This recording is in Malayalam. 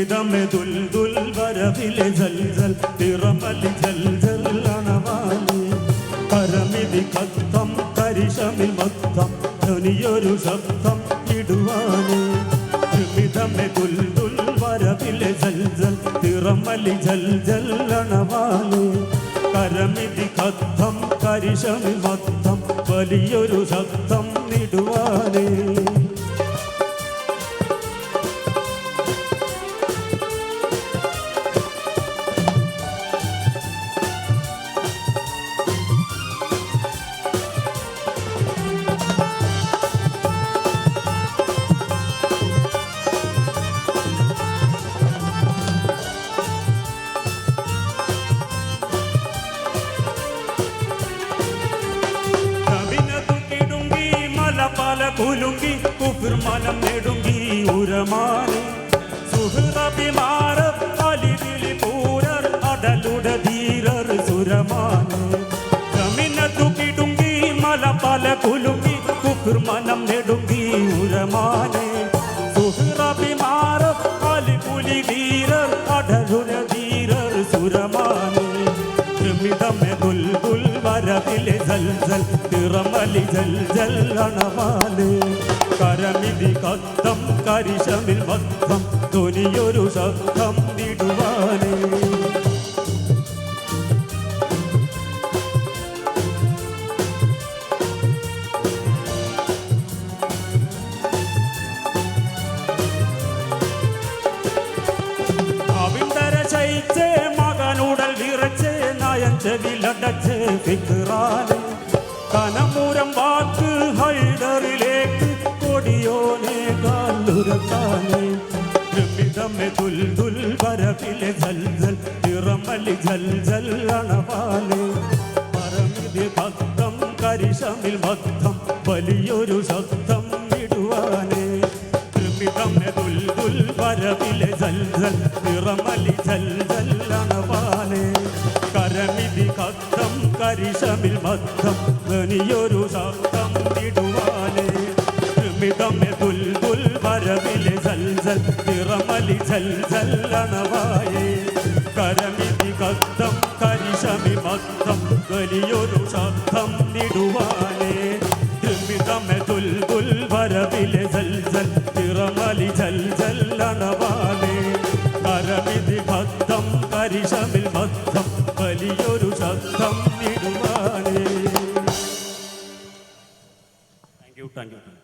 തിമിതമെ ദുൽദുൽ വരവിലെ ജൽജൽ തിറമലി ജൽജൽ അണവാലി കരമിതി കത്തം കരിശമിൽ മൊത്തം ധ്വനിയൊരു ശബ്ദം ഇടുവാന് തിമിതമെ ദുൽദുൽ വരവിലെ ജൽജൽ തിറമലി ജൽജൽ അണവാലി കരമിതി കത്തം കരിശമിൽ മൊത്തം വലിയൊരു ശബ്ദം ഇടുവാന് കുലുങ്കി കുഫിർ മനം നെടുങ്കി ഉരമാനെ സുഹൃത ബിമാര അലിവിളി പൂരർ അടലുട ധീരർ സുരമാനെ ജമിനത്തു കിടുങ്കി മല പല കുലുങ്കി കുഫിർ മനം നെടുങ്കി ഉരമാനെ സുഹൃത ബിമാര അലിപുലി ധീരർ അടലുട ധീരർ സുരമാനെ തിമിതമെ ദുൽദുൽ വരവിലെ ജൽജൽ തിറമലി ജൽജൽ അണവാല് കരമിതി കത്തം കരിശമിൽ മൊത്തം ധ്വനിയൊരു ശബ്ദം ഇടുവാനേ അവിന്തര ശയിച്ചേ മകനുടൽ വിറച്ചേ നയൻ ചെവിലടച്ചേ ഫിക്റാനെ കനമൂരം വാക്ക് ഹൈദറിലേക്ക് കൊടിയോനെ കാലുരക്കാനെ തിമിതമെ ദുൽദുൽ വരവിലെ ജൽജൽ തിറമലി ജൽജൽ അണവാലെ പരമിതി ഭക്തം കരിശമിൽ മൊത്തം വലിയൊരു ശബ്ദം ഇടുവാനെ തിമിതമെ ദുൽദുൽ വരവിലെ ജൽജൽ തിറമലി ജൽജൽ അണവാലെ കരമിതി ഭക്തം കരിശമിൽ മൊത്തം ധ്വനിയൊരു ശബ്ദം ഇടുവാനെ തിമിതമെ ദുൽദുൽ വരവിലെ ജൽജൽ തിറമലി ജൽജൽ അണവായെ കരമിതി ഭക്തം കരിശമിൽ മൊത്തം ധ്വനിയൊരു ശബ്ദം ഇടുവാനെ തിമിതമെ ദുൽദുൽ വരവിലെ ജൽജൽ തിറമലി ജൽജൽ അണവാനെ കരമിതി ഭക്തം കരിശമിൽ മൊത്തം വലിയൊരു ശബ്ദം ഇടുവാനേ. Thank you.